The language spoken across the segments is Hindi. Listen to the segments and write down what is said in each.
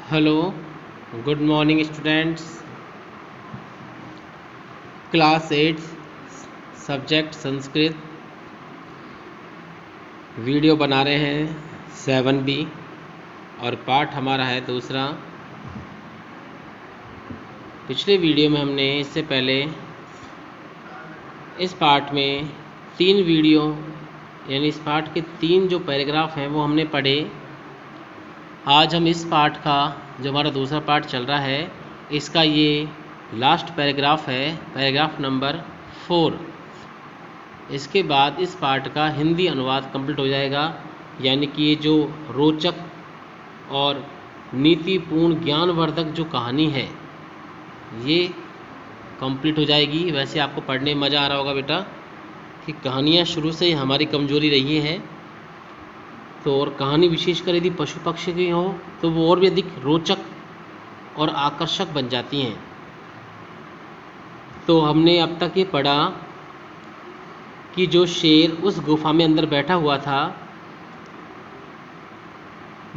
Hello, good morning students. Class 8 subject Sanskrit video बना रहे हैं 7B और पाठ हमारा है दूसरा। पिछले वीडियो में हमने इससे पहले इस पाठ में 3 वीडियो यानी इस पाठ के 3 जो पैराग्राफ हैं वो हमने पढ़े। आज हम इस पाठ का जो हमारा दूसरा पाठ चल रहा है इसका ये लास्ट पैराग्राफ है, पैराग्राफ नंबर 4। इसके बाद इस पाठ का हिंदी अनुवाद कंप्लीट हो जाएगा, यानी कि ये जो रोचक और नीतिपूर्ण ज्ञानवर्धक जो कहानी है ये कंप्लीट हो जाएगी। वैसे आपको पढ़ने में मज़ा आ रहा होगा बेटा कि कहानियाँ शुरू से ही हमारी कमजोरी रही है, तो और कहानी विशेषकर यदि पशु पक्षी की हो तो वो और भी अधिक रोचक और आकर्षक बन जाती हैं। तो हमने अब तक ये पढ़ा कि जो शेर उस गुफा में अंदर बैठा हुआ था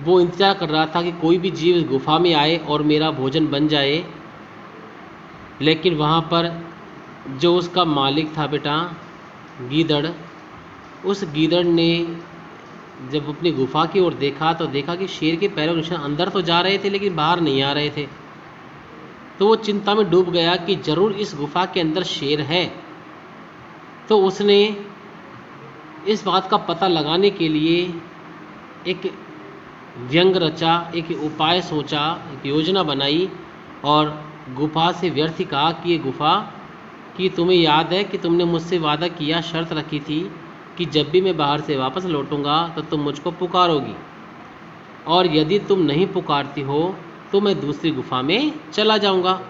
वो इंतज़ार कर रहा था कि कोई भी जीव इस गुफा में आए और मेरा भोजन बन जाए, लेकिन वहाँ पर जो उसका मालिक था बेटा गीदड़, उस गीदड़ ने जब अपनी गुफा की ओर देखा तो देखा कि शेर के पैरों के निशान अंदर तो जा रहे थे लेकिन बाहर नहीं आ रहे थे। तो वो चिंता में डूब गया कि जरूर इस गुफा के अंदर शेर है। तो उसने इस बात का पता लगाने के लिए एक व्यंग रचा, एक उपाय सोचा, एक योजना बनाई और गुफा से व्यर्थ ही कहा कि ये गुफा कि तुम्हें याद है कि तुमने मुझसे वादा किया, शर्त रखी थी कि जब भी मैं बाहर से वापस लौटूंगा तो तुम मुझको पुकारोगी, और यदि तुम नहीं पुकारती हो तो मैं दूसरी गुफा में चला जाऊंगा।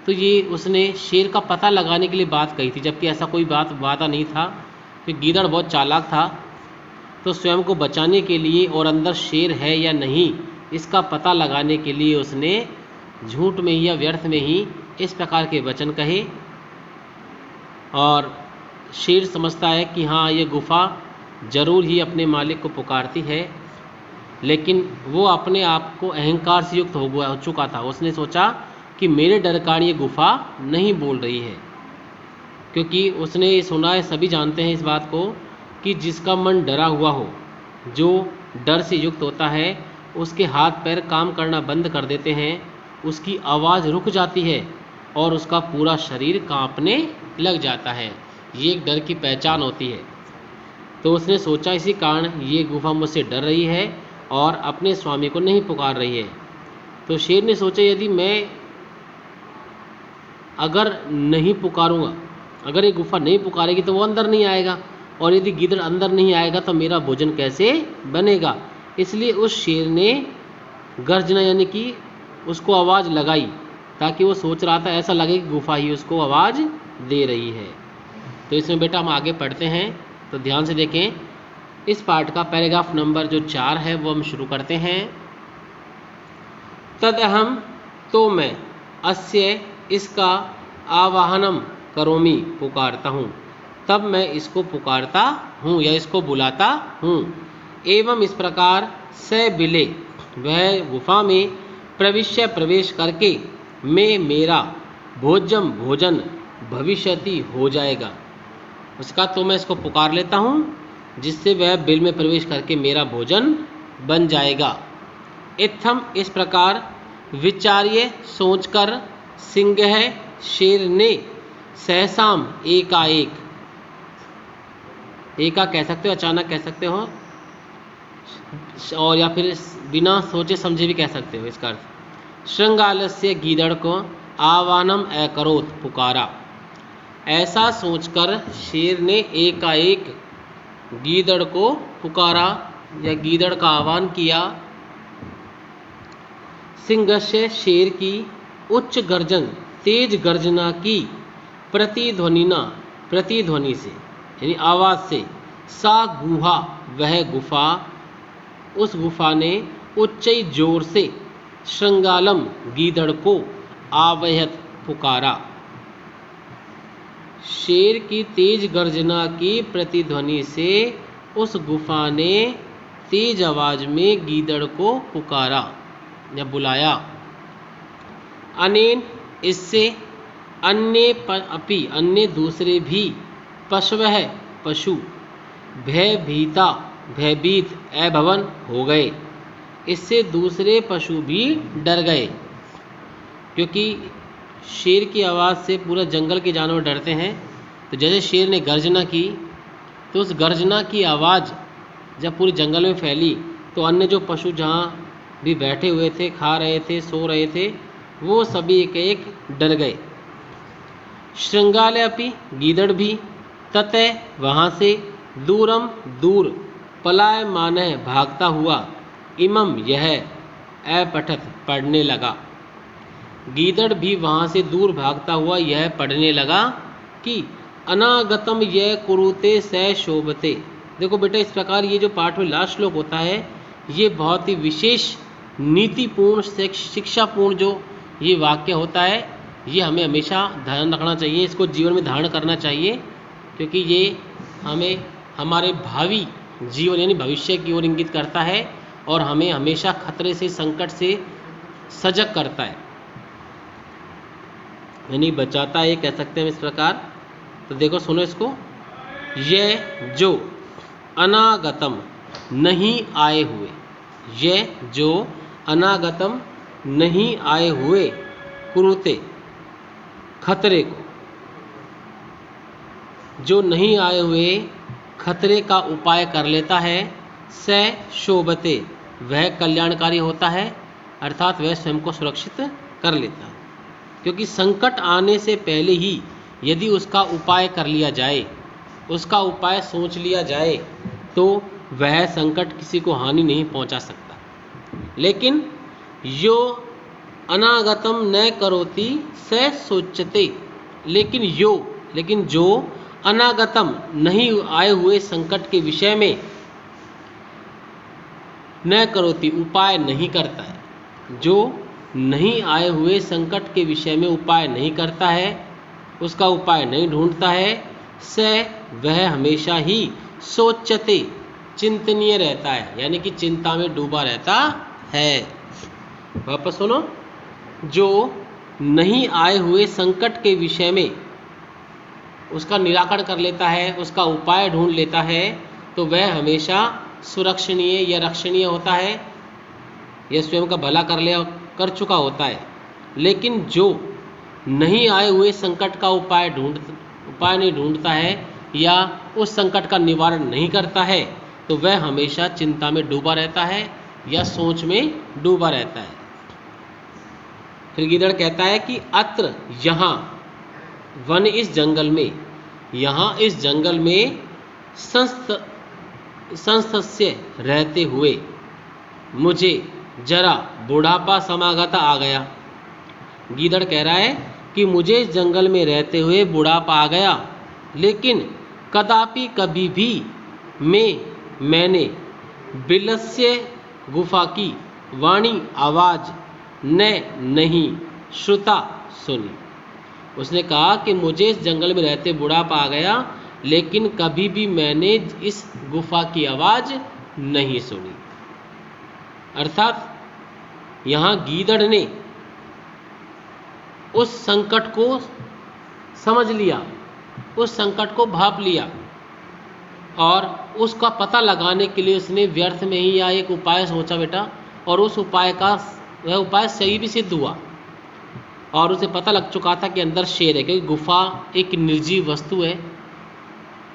तो ये उसने शेर का पता लगाने के लिए बात कही थी, जबकि ऐसा कोई वादा नहीं था। कि गीदड़ बहुत चालाक था, तो स्वयं को बचाने के लिए और अंदर शेर है या नहीं इसका पता लगाने के लिए उसने झूठ में ही या व्यर्थ में ही इस प्रकार के वचन कहे। और शेर समझता है कि हाँ ये गुफा ज़रूर ही अपने मालिक को पुकारती है, लेकिन वो अपने आप को अहंकार से युक्त हो चुका था। उसने सोचा कि मेरे डर का ये गुफा नहीं बोल रही है, क्योंकि उसने सुना है, सभी जानते हैं इस बात को कि जिसका मन डरा हुआ हो, जो डर से युक्त होता है, उसके हाथ पैर काम करना बंद कर देते हैं, उसकी आवाज़ रुक जाती है और उसका पूरा शरीर कांपने लग जाता है। ये एक डर की पहचान होती है। तो उसने सोचा इसी कारण ये गुफा मुझसे डर रही है और अपने स्वामी को नहीं पुकार रही है। तो शेर ने सोचा यदि मैं अगर नहीं पुकारूंगा, अगर ये गुफा नहीं पुकारेगी तो वो अंदर नहीं आएगा, और यदि गीदड़ अंदर नहीं आएगा तो मेरा भोजन कैसे बनेगा। इसलिए उस शेर ने गर्जना यानी कि उसको आवाज़ लगाई, ताकि वो सोच रहा था ऐसा लगे कि गुफा ही उसको आवाज़ दे रही है। तो इसमें बेटा हम आगे पढ़ते हैं, तो ध्यान से देखें। इस पाठ का पैराग्राफ नंबर जो 4 है वो हम शुरू करते हैं। तदहम तो मैं, अस्य इसका, आवाहनम करोमि पुकारता हूँ, तब मैं इसको पुकारता हूँ या इसको बुलाता हूँ। एवं इस प्रकार स बिले, वह गुफा में प्रवेश करके मैं मेरा भोजन भविष्यति हो जाएगा। उसका तो मैं इसको पुकार लेता हूँ जिससे वह बिल में प्रवेश करके मेरा भोजन बन जाएगा। इत्थम इस प्रकार विचार्य सोचकर सिंह शेर ने सहसाम एकाएक, एका कह सकते हो, अचानक कह सकते हो, और या फिर बिना सोचे समझे भी कह सकते हो इसका अर्थ। श्रृंगालस्य गीदड़ को आवानम अकरोत पुकारा। ऐसा सोचकर शेर ने एकाएक गीदड़ को पुकारा या गीदड़ का आह्वान किया। सिंह से, शेर की उच्च गर्जन, तेज गर्जना की, प्रतिध्वनि से यानी आवाज़ से, सा गुहा वह गुफा, उस गुफा ने उच्च जोर से, श्रृंगालम गीदड़ को, आवहत पुकारा। शेर की तेज गर्जना की प्रतिध्वनि से उस गुफा ने तेज आवाज में गीदड़ को पुकारा या बुलाया। अनेन इससे अन्य दूसरे भी पशवः पशु भयभीत अभवन हो गए। इससे दूसरे पशु भी डर गए, क्योंकि शेर की आवाज़ से पूरा जंगल के जानवर डरते हैं। तो जैसे शेर ने गर्जना की, तो उस गर्जना की आवाज़ जब पूरे जंगल में फैली, तो अन्य जो पशु जहाँ भी बैठे हुए थे, खा रहे थे, सो रहे थे, वो सभी एक एक डर गए। श्रृंगालय अपि गीदड़ भी ततः वहाँ से दूर पलायमानः भागता हुआ इमम यह अपठत पढ़ने लगा। गीदड़ भी वहाँ से दूर भागता हुआ यह पढ़ने लगा कि अनागतम यह कुरुते स शोभते। देखो बेटा, इस प्रकार ये जो पाठ में लास्ट श्लोक होता है, ये बहुत ही विशेष नीतिपूर्ण शिक्षापूर्ण जो ये वाक्य होता है, ये हमें हमेशा ध्यान रखना चाहिए, इसको जीवन में धारण करना चाहिए, क्योंकि ये हमें हमारे भावी जीवन यानी भविष्य की ओर इंगित करता है और हमें हमेशा खतरे से, संकट से सजग करता है, यानी बचाता है, कह सकते हैं इस प्रकार। तो देखो, सुनो इसको। यह जो अनागतम नहीं आए हुए, यह जो अनागतम नहीं आए हुए कुरुते खतरे को, जो नहीं आए हुए खतरे का उपाय कर लेता है, स शोभते वह कल्याणकारी होता है, अर्थात वह स्वयं को सुरक्षित कर लेता है। क्योंकि संकट आने से पहले ही यदि उसका उपाय कर लिया जाए, उसका उपाय सोच लिया जाए, तो वह संकट किसी को हानि नहीं पहुंचा सकता। लेकिन यो अनागतम न करोति स सोचते, लेकिन जो अनागतम नहीं आए हुए संकट के विषय में न करोति उपाय नहीं करता है, जो नहीं आए हुए संकट के विषय में उपाय नहीं करता है, उसका उपाय नहीं ढूंढता है, स वह हमेशा ही सोचते चिंतनीय रहता है, यानी कि चिंता में डूबा रहता है। वापस सुनो। जो नहीं आए हुए संकट के विषय में उसका निराकरण कर लेता है, उसका उपाय ढूंढ लेता है, तो वह हमेशा सुरक्षणीय या रक्षणीय होता है, यह स्वयं का भला कर चुका होता है। लेकिन जो नहीं आए हुए संकट का उपाय नहीं ढूंढता है या उस संकट का निवारण नहीं करता है, तो वह हमेशा चिंता में डूबा रहता है या सोच में डूबा रहता है। फिर गीदड़ कहता है कि अत्र यहाँ वन इस जंगल में, यहाँ इस जंगल में संस्थस्य रहते हुए मुझे जरा बुढ़ापा समागत आ गया। गीदड़ कह रहा है कि मुझे इस जंगल में रहते हुए बुढ़ापा आ गया, लेकिन कदापि कभी भी मैंने बिलस्य गुफा की वाणी आवाज़ नहीं श्रुता सुनी। उसने कहा कि मुझे इस जंगल में रहते बुढ़ापा आ गया, लेकिन कभी भी मैंने इस गुफा की आवाज़ नहीं सुनी। अर्थात यहाँ गीदड़ ने उस संकट को समझ लिया, उस संकट को भांप लिया और उसका पता लगाने के लिए उसने व्यर्थ में ही या एक उपाय सोचा बेटा, और उस वह उपाय सही भी सिद्ध हुआ और उसे पता लग चुका था कि अंदर शेर है, क्योंकि गुफा एक निर्जीव वस्तु है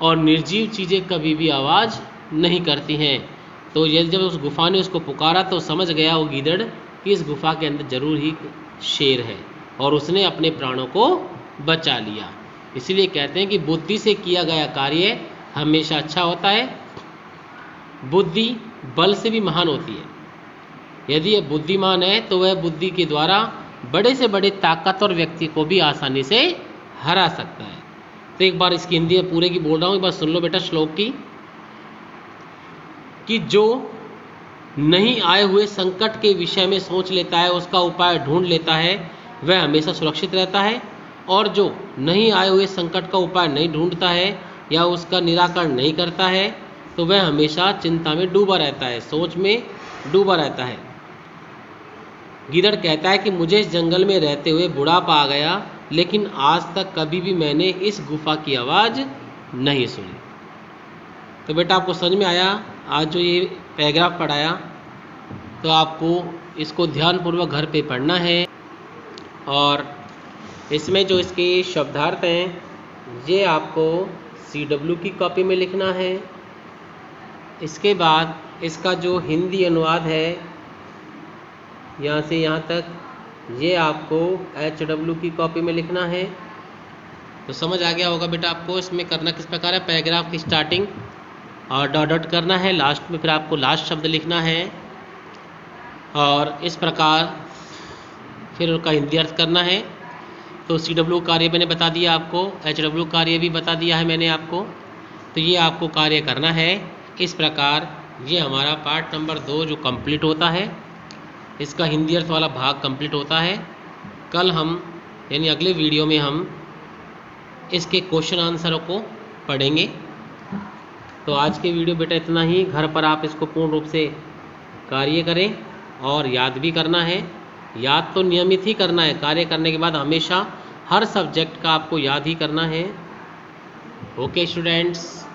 और निर्जीव चीज़ें कभी भी आवाज़ नहीं करती हैं। तो ये जब उस गुफा ने उसको पुकारा तो समझ गया वो गीदड़ कि इस गुफा के अंदर जरूर ही शेर है, और उसने अपने प्राणों को बचा लिया। इसीलिए कहते हैं कि बुद्धि से किया गया कार्य हमेशा अच्छा होता है। बुद्धि बल से भी महान होती है। यदि यह बुद्धिमान है तो वह बुद्धि के द्वारा बड़े से बड़े ताकतवर व्यक्ति को भी आसानी से हरा सकता है। तो एक बार इसकी हिंदी में पूरे की बोल रहा हूँ, एक बार सुन लो बेटा श्लोक की, कि जो नहीं आए हुए संकट के विषय में सोच लेता है, उसका उपाय ढूंढ लेता है, वह हमेशा सुरक्षित रहता है। और जो नहीं आए हुए संकट का उपाय नहीं ढूंढता है या उसका निराकरण नहीं करता है, तो वह हमेशा चिंता में डूबा रहता है, सोच में डूबा रहता है। गीदड़ कहता है कि मुझे इस जंगल में रहते हुए बुढ़ापा आ गया, लेकिन आज तक कभी भी मैंने इस गुफा की आवाज़ नहीं सुनी। तो बेटा आपको समझ में आया आज जो ये पैराग्राफ पढ़ाया, तो आपको इसको ध्यानपूर्वक घर पे पढ़ना है और इसमें जो इसके शब्दार्थ हैं ये आपको CW की कॉपी में लिखना है। इसके बाद इसका जो हिंदी अनुवाद है यहाँ से यहाँ तक ये आपको HW की कॉपी में लिखना है। तो समझ आ गया होगा बेटा आपको इसमें करना किस प्रकार है। पैराग्राफ की स्टार्टिंग और डॉट डॉट करना है, लास्ट में फिर आपको लास्ट शब्द लिखना है और इस प्रकार फिर उनका हिंदी अर्थ करना है। तो CW कार्य मैंने बता दिया आपको, HW कार्य भी बता दिया है मैंने आपको। तो ये आपको कार्य करना है इस प्रकार। ये हमारा पार्ट नंबर 2 जो कंप्लीट होता है, इसका हिंदी अर्थ वाला भाग कंप्लीट होता है। कल हम यानी अगले वीडियो में हम इसके क्वेश्चन आंसरों को पढ़ेंगे। तो आज के वीडियो बेटा इतना ही। घर पर आप इसको पूर्ण रूप से कार्य करें और याद भी करना है। याद तो नियमित ही करना है, कार्य करने के बाद हमेशा हर सब्जेक्ट का आपको याद ही करना है। Okay students.